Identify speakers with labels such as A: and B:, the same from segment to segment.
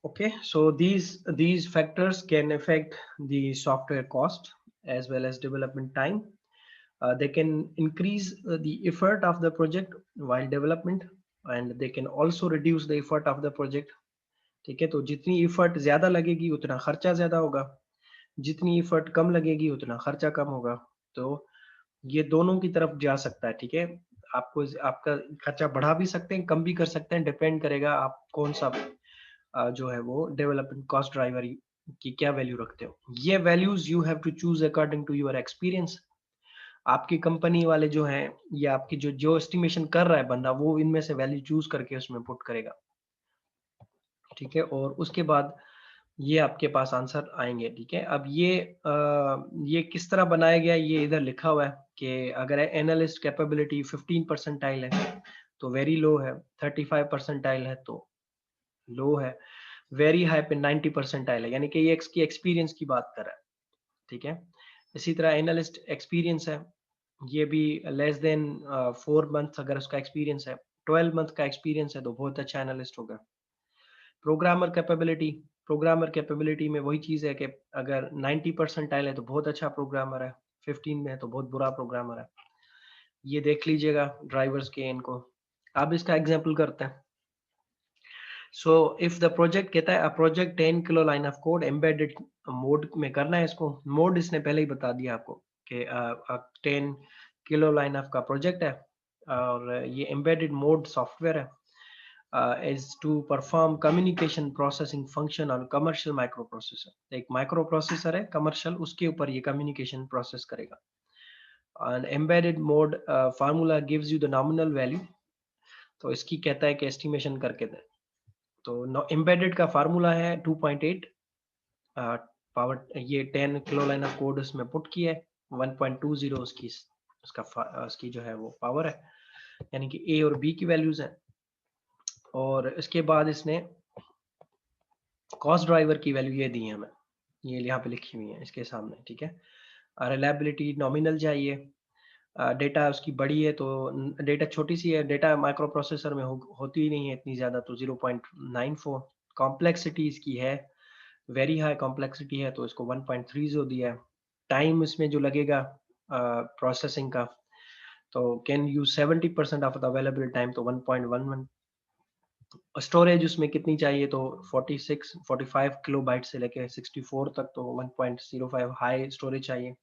A: Okay, so these factors can affect the software cost as well as development time. They can increase the effort of the project while development, and they can also reduce the effort of the project. ठीक है, तो जितनी effort ज्यादा लगेगी उतना खर्चा ज्यादा होगा, जितनी effort कम लगेगी उतना खर्चा कम होगा। तो ये दोनों की तरफ जा सकता है। ठीक है, आपको आपका खर्चा बढ़ा भी सकते हैं, कम भी कर सकते हैं, डिपेंड करेगा आप कौन सा जो है वो डेवलपमेंट कॉस्ट ड्राइवर की क्या वैल्यू रखते हो। ये values you have to choose according to your experience. आपकी कंपनी वाले जो हैं या आपकी जो जो एस्टिमेशन कर रहा है बंदा, वो इनमें से वैल्यू चूज करके उसमें पुट करेगा। ठीक है, और उसके बाद ये आपके पास आंसर आएंगे। ठीक है, अब ये किस तरह बनाया गया, ये इधर लिखा हुआ है कि अगर एनालिस्ट कैपेबिलिटी 15 परसेंटाइल है तो वेरी लो है, 35 परसेंटाइल है तो लो है, वेरी हाई पे 90 परसेंटाइल है, यानी कि ये इसकी एक्सपीरियंस की बात कर रहा है। ठीक है, इसी तरह एनालिस्ट एक्सपीरियंस है, ये भी लेस देन 4 मंथ अगर उसका एक्सपीरियंस है, 12 मंथ का एक्सपीरियंस है तो बहुत अच्छा एनालिस्ट होगा। प्रोग्रामर कैपेबिलिटी, प्रोग्रामर कैपेबिलिटी में वही चीज़ है कि अगर 90 परसेंटाइल है तो बहुत अच्छा प्रोग्रामर है, 15 में है तो बहुत बुरा प्रोग्रामर है। ये देख लीजिएगा ड्राइवर्स के इनको। अब इसका एग्जांपल करते हैं। सो इफ द प्रोजेक्ट कहता है project 10 kilo line of code embedded mode में करना है इसको। मोड इसने पहले ही बता दिया आपको कि 10 किलो लाइन ऑफ का प्रोजेक्ट है और ये एम्बेडेड मोड सॉफ्टवेयर है is to perform communication processing function on commercial microprocessor। एक माइक्रोप्रोसेसर है कमर्शियल, उसके ऊपर ये कम्युनिकेशन प्रोसेस करेगा। and embedded mode formula gives you the nominal value। तो इसकी कहता है कि एस्टिमेशन करके दे। तो एम्बेडेड का फार्मूला है 2.8 पावर, ये 10 किलो लाइन ऑफ कोड उसमें पुट किया है, 1.20 उसकी जो है वो पावर है, यानी कि ए और बी की वैल्यूज है। और इसके बाद इसने कॉस्ट ड्राइवर की वैल्यू ये दी है हमें, ये यहाँ पे लिखी हुई है इसके सामने। ठीक है, रिलायबिलिटी नॉमिनल चाहिए, डेटा उसकी बड़ी है तो डेटा छोटी सी है, डेटा माइक्रो प्रोसेसर में होती ही नहीं है इतनी ज़्यादा, तो 0.94। कॉम्प्लेक्सिटी इसकी है वेरी हाई कॉम्प्लेक्सिटी है तो इसको 1.30 दिया है। टाइम इसमें जो लगेगा प्रोसेसिंग का, तो can use 70% of the available time, तो 1.11। स्टोरेज उसमें कितनी चाहिए, तो 45 किलो बाइट से लेके 64 तक, तो 1.05 हाई स्टोरेज चाहिए।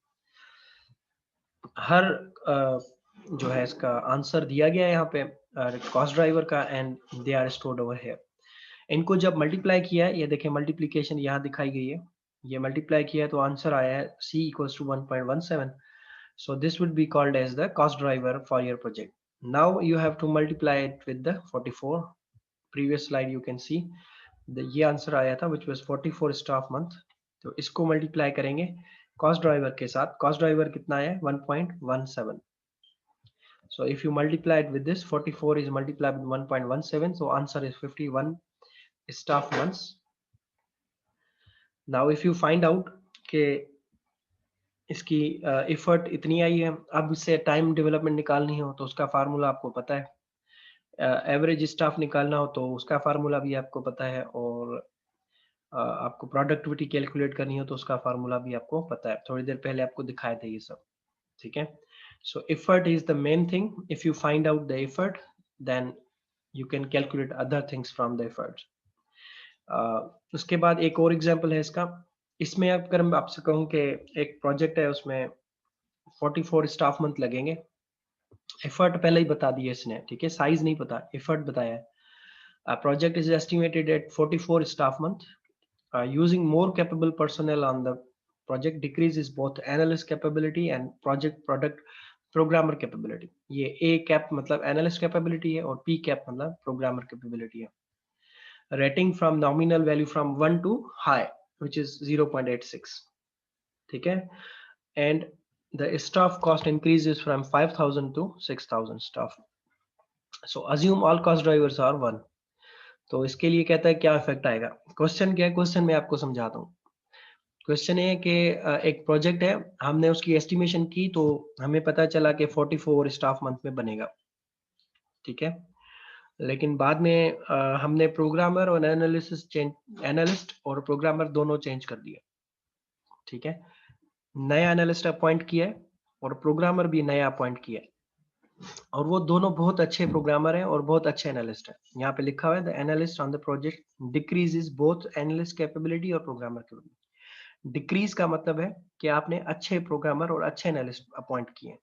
A: हर जो है इसका आंसर दिया गया है यहाँ पे कॉस्ट ड्राइवर का, and they are stored over here. इनको जब मल्टीप्लाई किया है, ये देखें मल्टीप्लिकेशन यहाँ दिखाई गई है, ये मल्टीप्लाई किया है तो आंसर आया है C equals to 1.17। So this would be called as the cost driver for your project। Now you have to multiply it with the 44। previous slide you can see ये आंसर आया था which was 44 staff month। तो इसको multiply करेंगे cost driver के साथ। Cost driver कितना है 1.17। so if you multiply it with this, 44 is multiplied with 1.17, so answer is 51 staff months। now if you find out कि इसकी एफर्ट इतनी आई है, अब इससे टाइम डेवलपमेंट निकालनी हो तो उसका फार्मूला आपको पता है, एवरेज स्टाफ निकालना हो तो उसका फार्मूला भी आपको पता है, और आपको प्रोडक्टिविटी कैलकुलेट करनी हो तो उसका फार्मूला भी आपको पता है, थोड़ी देर पहले आपको दिखाए थे ये सब। ठीक है, so effort is the main thing. If you find out the effort then you can calculate other things from the effort. उसके बाद एक और एग्जांपल है इसका। इसमें अगर मैं आपसे कहूँ कि एक प्रोजेक्ट है उसमें 44 स्टाफ मंथ लगेंगे, एफर्ट पहले ही बता दिया इसने। ठीक है, साइज नहीं पता, एफर्ट बताया है। Project is estimated at 44 staff month. Using more capable personnel on the project decreases both analyst capability and project product programmer capability। ये A cap मतलब analyst capability है और P cap मतलब programmer capability है। rating from nominal value from 1 to high which is 0.86। ठीक है, and the staff cost increases from 5,000 to 6,000 staff। so assume all cost drivers are 1। तो इसके लिए कहता है क्या इफेक्ट आएगा। क्वेश्चन क्या है, क्वेश्चन मैं आपको समझाता हूँ। क्वेश्चन है कि एक प्रोजेक्ट है, हमने उसकी एस्टिमेशन की तो हमें पता चला कि 44 स्टाफ मंथ में बनेगा। ठीक है, लेकिन बाद में हमने प्रोग्रामर और एनालिस्ट और प्रोग्रामर दोनों चेंज कर दिए। ठीक है, नया एनालिस्ट अपॉइंट किया है और प्रोग्रामर भी नया अपॉइंट किया है, और वो दोनों बहुत अच्छे प्रोग्रामर हैं और बहुत अच्छे एनालिस्ट हैं। यहाँ पे लिखा हुआ है the analyst on the project decreases both analyst capability और प्रोग्रामर कैपेबिलिटी। डिक्रीज का मतलब है कि आपने अच्छे प्रोग्रामर और अच्छे एनालिस्ट अपॉइंट किए।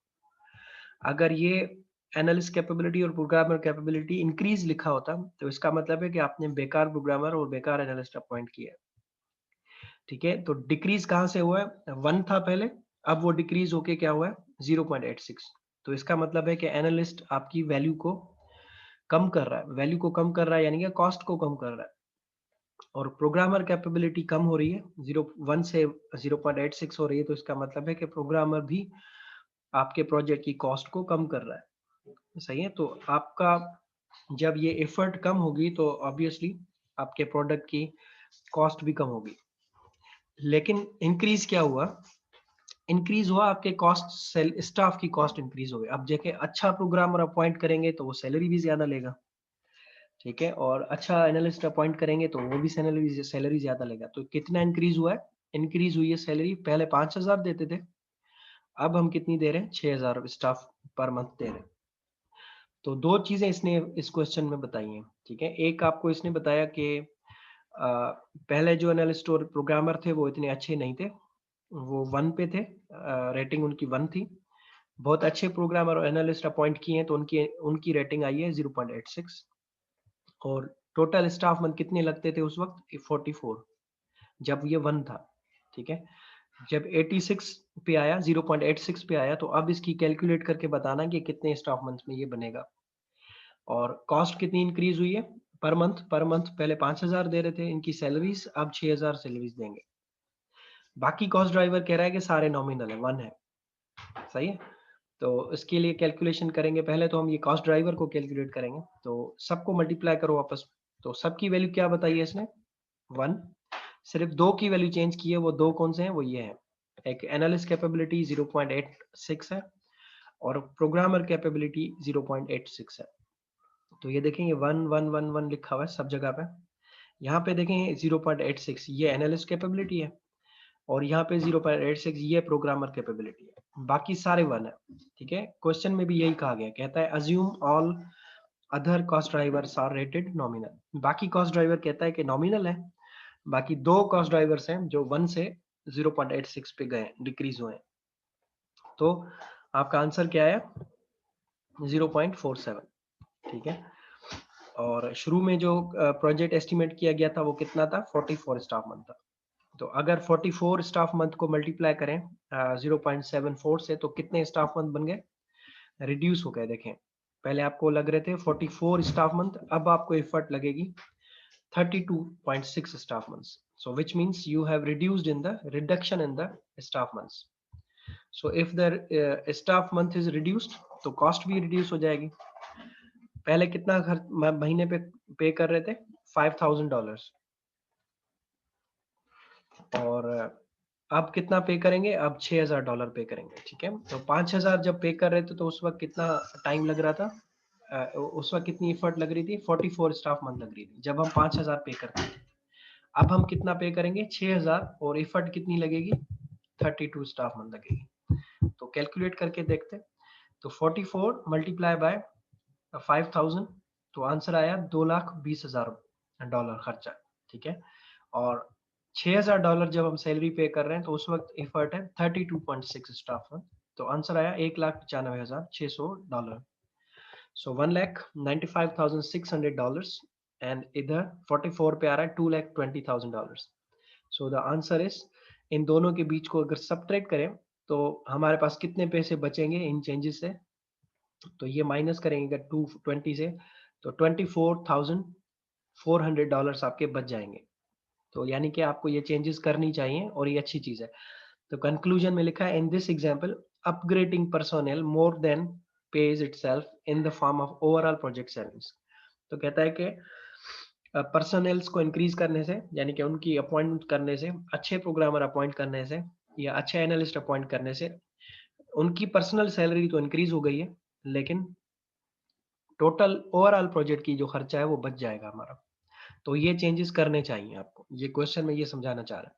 A: अगर ये एनालिस्ट कैपेबिलिटी और प्रोग्रामर कैपेबिलिटी इंक्रीज लिखा होता तो इसका मतलब है कि आपने बेकार प्रोग्रामर और बेकार एनालिस्ट अपॉइंट किया। ठीक है, तो डिक्रीज कहाँ से हुआ है? 1 था पहले, अब वो डिक्रीज होके क्या हुआ है? 0.86। तो इसका मतलब है कि एनालिस्ट आपकी वैल्यू को कम कर रहा है, वैल्यू को कम कर रहा है, यानी कि कॉस्ट को कम कर रहा है। और प्रोग्रामर कैपेबिलिटी कम हो रही है, 0.1 से 0.86 हो रही है, तो इसका मतलब है कि प्रोग्रामर भी आपके प्रोजेक्ट की कॉस्ट को कम कर रहा है। सही है, तो आपका जब ये एफर्ट कम होगी तो ऑब्वियसली आपके प्रोडक्ट की कॉस्ट भी कम होगी। लेकिन इंक्रीज क्या हुआ? इंक्रीज हुआ आपके कॉस्ट, सेल स्टाफ की कॉस्ट इंक्रीज हो गई। अब देखें, अच्छा प्रोग्रामर अपॉइंट करेंगे तो वो सैलरी भी ज्यादा लेगा। ठीक है, और अच्छा एनालिस्ट अपॉइंट करेंगे तो वो भी सैलरी ज्यादा लेगा। तो कितना इंक्रीज हुआ है? इंक्रीज हुई है सैलरी, पहले 5,000 देते थे, अब हम कितनी दे रहे हैं? 6,000 स्टाफ पर मंथ दे रहे हैं। तो दो चीजें इसने इस क्वेश्चन में बताई हैं। ठीक है, एक आपको इसने बताया कि पहले जो एनालिस्ट और प्रोग्रामर थे वो इतने अच्छे नहीं थे, वो 1 पे थे, रेटिंग उनकी 1 थी। बहुत अच्छे प्रोग्रामर और एनालिस्ट अपॉइंट किए हैं तो उनकी उनकी रेटिंग आई है 0.86। और टोटल स्टाफ मंथ कितने लगते थे उस वक्त? 44, जब ये 1 था। ठीक है, जब 86 पे आया, 0.86 पे आया, तो अब इसकी कैलकुलेट करके बताना कि कितने स्टाफ मंथ में ये बनेगा। और कॉस्ट कितनी इंक्रीज हुई है? पर मंथ पहले 5,000 दे रहे थे इनकी सैलरीज, अब 6,000 सैलरीज देंगे। बाकी कॉस्ट ड्राइवर कह रहा है कि सारे नॉमिनल है, 1 है। सही है, तो इसके लिए कैलकुलेशन करेंगे। पहले तो हम ये कॉस्ट ड्राइवर को कैलकुलेट करेंगे, तो सबको मल्टीप्लाई करो वापस। तो सबकी वैल्यू क्या बताई है इसने? 1। सिर्फ दो की वैल्यू चेंज की है, वो दो कौन से हैं? वो ये हैं, एक एनालिस्ट कैपेबिलिटी 0.86 है और प्रोग्रामर कैपेबिलिटी 0.86 है। तो ये देखेंगे 1 1 1 1 लिखा हुआ है सब जगह पे। यहाँ पे देखें 0.86 ये एनालिस्ट कैपेबिलिटी है, और यहाँ पे 0.86 ये प्रोग्रामर कैपेबिलिटी है, बाकी सारे 1 है। ठीक है, क्वेश्चन में भी यही कहा गया, कहता है assume all other cost drivers are rated nominal. बाकी कॉस्ट ड्राइवर कहता है कि नॉमिनल है, बाकी दो कॉस्ट ड्राइवर्स हैं जो 1 से 0.86 पे गए, डिक्रीज हुए हैं। तो आपका आंसर क्या है? 0.47। ठीक है, और शुरू में जो प्रोजेक्ट एस्टिमेट किया गया था वो कितना था? 44 स्टाफ मंथ था। तो अगर 44 स्टाफ मंथ को मल्टीप्लाई करें 0.74 से, तो कितने स्टाफ मंथ बन गए? रिड्यूस हो गए। देखें, पहले आपको लग रहे थे 44 स्टाफ मंथ, अब आपको एफर्ट लगेगी 32.6 staff months. So which means you have reduced in the reduction in the staff months. So if the staff month is reduced, तो cost भी reduce हो जाएगी। पहले कितना खर्च महीने पे पे कर रहे थे? $5,000, और अब कितना पे करेंगे? अब $6,000 पे करेंगे। ठीक है, तो 5,000 जब पे कर रहे थे तो उस वक्त कितना टाइम लग रहा था? उस वक्त कितनी एफर्ट लग रही थी? 44 स्टाफ मंथ लग रही थी जब हम 5,000 पे करते थे। अब हम कितना पे करेंगे? 6,000, और एफर्ट कितनी लगेगी? 32 स्टाफ मंथ लगेगी। तो कैलकुलेट करके देखते हैं, तो 44 मल्टीप्लाई बाय 5,000, तो आंसर आया $2,20,000 खर्चा। ठीक है, और $6,000 जब हम सैलरी पे कर रहे हैं तो उस वक्त एफर्ट है 32.6 स्टाफ मंथ, तो आंसर आया $1,95,600। सो $1,95,600, एंड इधर 44 पे आ रहा है $2,20,000। सो द आंसर इज, इन दोनों के बीच को अगर सब्ट्रैक्ट करें तो हमारे पास कितने पैसे बचेंगे इन चेंजेस से? तो ये माइनस करेंगे 220 से, तो $24,400 आपके बच जाएंगे। तो यानी कि आपको ये चेंजेस करनी चाहिए और ये अच्छी चीज है। तो कंक्लूजन में लिखा है in this example upgrading personnel more than page itself in the form of overall project savings. तो कहता है कि पर्सनल्स को इंक्रीज करने से, यानी कि उनकी अपॉइंटमेंट करने से, अच्छे प्रोग्रामर अपॉइंट करने से या अच्छे एनालिस्ट अपॉइंट करने से उनकी पर्सनल सैलरी तो इंक्रीज हो गई है, लेकिन टोटल ओवरऑल प्रोजेक्ट की जो खर्चा है वो बच जाएगा हमारा। तो ये चेंजेस करने चाहिए आपको, ये क्वेश्चन में ये समझाना चाह रहा है।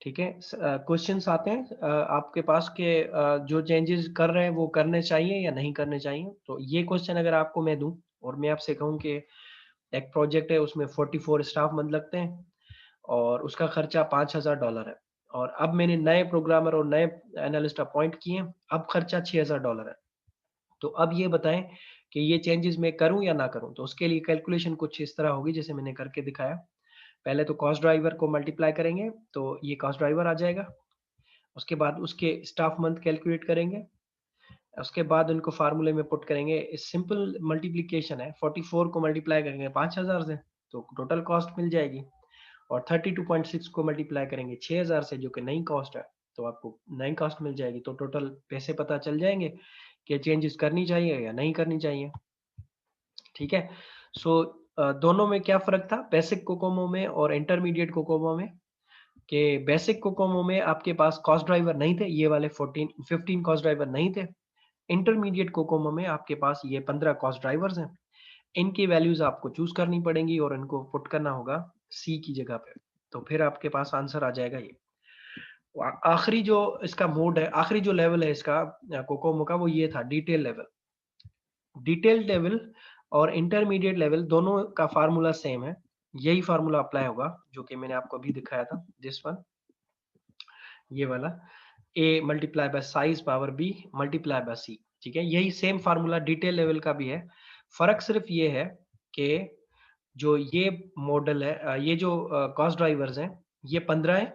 A: ठीक है, क्वेश्चंस आते हैं आपके पास के जो चेंजेस कर रहे हैं वो करने चाहिए या नहीं करने चाहिए। तो ये क्वेश्चन अगर आपको मैं दूं और मैं आपसे कहूं कि एक प्रोजेक्ट है उसमें 44 स्टाफ मंथ लगते हैं और उसका खर्चा $5000 है, और अब मैंने नए प्रोग्रामर और नए एनालिस्ट अपॉइंट किए, अब खर्चा $6000 है। तो अब ये बताएं कि ये चेंजेस मैं करूं या ना करूं। तो उसके लिए कैलकुलेशन कुछ इस तरह होगी जैसे मैंने करके दिखाया। पहले तो कॉस्ट ड्राइवर को मल्टीप्लाई करेंगे तो ये कॉस्ट ड्राइवर आ जाएगा। उसके बाद उसके स्टाफ मंथ कैलकुलेट करेंगे, उसके बाद उनको फार्मूले में पुट करेंगे। सिंपल मल्टीप्लिकेशन है, 44 को मल्टीप्लाई करेंगे 5000 से तो टोटल कॉस्ट मिल जाएगी, और 32.6 को मल्टीप्लाई करेंगे 6000 से जो कि नई कॉस्ट है, तो आपको नई कॉस्ट मिल जाएगी। तो टोटल पैसे पता चल जाएंगे कि चेंजेस करनी चाहिए या नहीं करनी चाहिए। ठीक है, सो दोनों में क्या फर्क था बेसिक कोकोमो में और इंटरमीडिएट कोकोमो में, कि बेसिक कोकोमो में आपके पास कॉस्ट ड्राइवर नहीं थे, ये वाले 15 कॉस्ट ड्राइवर नहीं थे। इंटरमीडिएट कोकोमो में आपके पास ये 15 कॉस्ट ड्राइवर्स हैं। इनकी वैल्यूज आपको चूज करनी पड़ेंगी और इनको पुट करना होगा सी की जगह पे, तो फिर आपके पास आंसर आ जाएगा ये। आखिरी जो इसका मोड है, आखिरी जो लेवल है इसका कोकोमो का, वो ये था डिटेल लेवल। डिटेल लेवल और इंटरमीडिएट लेवल दोनों का फार्मूला सेम है, यही फार्मूला अप्लाई होगा जो कि मैंने आपको अभी दिखाया था, दिस वन, ये वाला a multiply by size power b multiply by c। ठीक है, यही सेम फार्मूला डिटेल लेवल का भी है। फर्क सिर्फ ये है कि जो ये मॉडल है, ये जो कॉस्ट ड्राइवर्स हैं ये 15 है,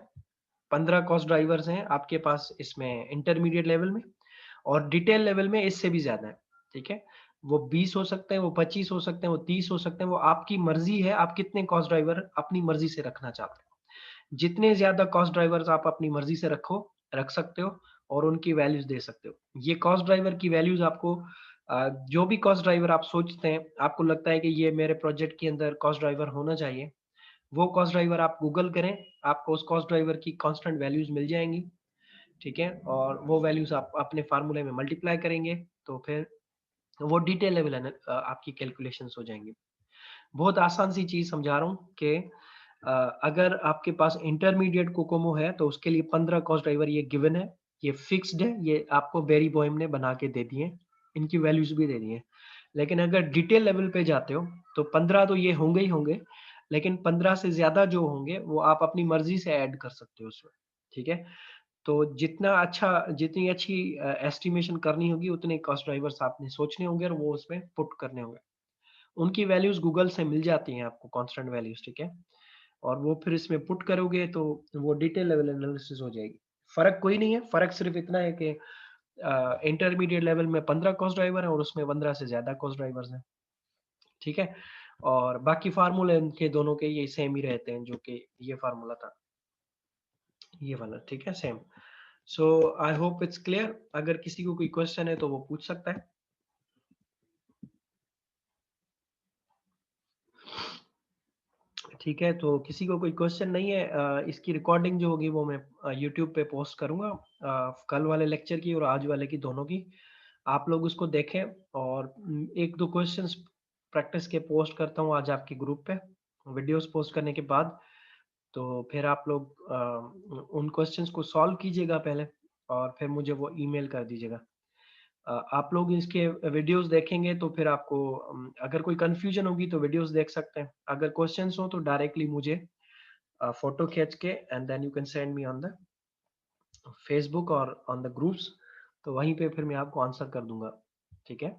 A: 15 कॉस्ट ड्राइवर्स हैं आपके पास इसमें इंटरमीडिएट लेवल में, और डिटेल लेवल में इससे भी ज्यादा है। ठीक है, वो 20 हो सकते हैं, वो 25 हो सकते हैं, वो 30 हो सकते हैं, वो आपकी मर्जी है आप कितने कॉस्ट ड्राइवर अपनी मर्जी से रखना चाहते हैं। जितने ज्यादा कॉस्ट ड्राइवर्स आप अपनी मर्जी से रख सकते हो और उनकी वैल्यूज दे सकते हो। ये कॉस्ट ड्राइवर की वैल्यूज आपको जो भी कॉस्ट ड्राइवर आप सोचते हैं, आपको लगता है कि ये मेरे प्रोजेक्ट के अंदर कॉस्ट ड्राइवर होना चाहिए, वो कॉस्ट ड्राइवर आप गूगल करें, आपको उस कॉस्ट ड्राइवर की कांस्टेंट वैल्यूज मिल जाएंगी। ठीक है, और वो वैल्यूज आप अपने फार्मूले में मल्टीप्लाई करेंगे तो फिर वो डिटेल लेवल आपकी कैलकुलेशंस हो जाएंगी। बहुत आसान सी चीज समझा रहा हूँ कि अगर आपके पास इंटरमीडिएट कोकोमो है तो उसके लिए 15 कॉस्ट ड्राइवर ये गिवन है, ये फिक्स्ड है, ये आपको बेरी बोइम ने बना के दे दिए, इनकी वैल्यूज भी दे दी है। लेकिन अगर डिटेल लेवल पे जाते हो तो 15 तो ये होंगे ही होंगे, लेकिन 15 से ज्यादा जो होंगे वो आप अपनी मर्जी से ऐड कर सकते हो उसमें। ठीक है, तो जितनी अच्छी एस्टिमेशन करनी होगी उतने कॉस्ट ड्राइवर्स आपने सोचने होंगे और वो उसमें पुट करने होंगे। उनकी वैल्यूज गूगल से मिल जाती हैं आपको, कांस्टेंट वैल्यूज। ठीक है, और वो फिर इसमें पुट करोगे तो वो डिटेल लेवल एनालिसिस हो जाएगी। फर्क कोई नहीं है, फर्क सिर्फ इतना है कि इंटरमीडिएट लेवल में 15 कॉस्ट ड्राइवर है और उसमें 15 से ज्यादा कॉस्ट ड्राइवर्स हैं। ठीक है, और बाकी फार्मूले इनके दोनों के ये सेम ही रहते हैं, जो कि ये फार्मूला था ये वाला। ठीक है, same. So I hope it's clear. अगर किसी को कोई क्वेश्चन है तो वो पूछ सकता है। ठीक है, तो किसी को कोई क्वेश्चन नहीं है, इसकी रिकॉर्डिंग जो होगी वो मैं यूट्यूब पे पोस्ट करूंगा, कल वाले लेक्चर की और आज वाले की, दोनों की। आप लोग उसको देखें और एक दो क्वेश्चंस प्रैक्टिस के पोस्ट करता हूँ आज आपके ग्रुप पे, वीडियोस पोस्ट करने के बाद। तो फिर आप लोग उन क्वेश्चंस को सॉल्व कीजिएगा पहले, और फिर मुझे वो ईमेल कर दीजिएगा। आप लोग इसके वीडियोस देखेंगे तो फिर आपको अगर कोई कंफ्यूजन होगी तो वीडियोस देख सकते हैं, अगर क्वेश्चंस हो तो डायरेक्टली मुझे फोटो खींच के and then you can send me on the Facebook और ऑन द ग्रुप्स, तो वहीं पे फिर मैं आपको आंसर कर दूंगा। ठीक है,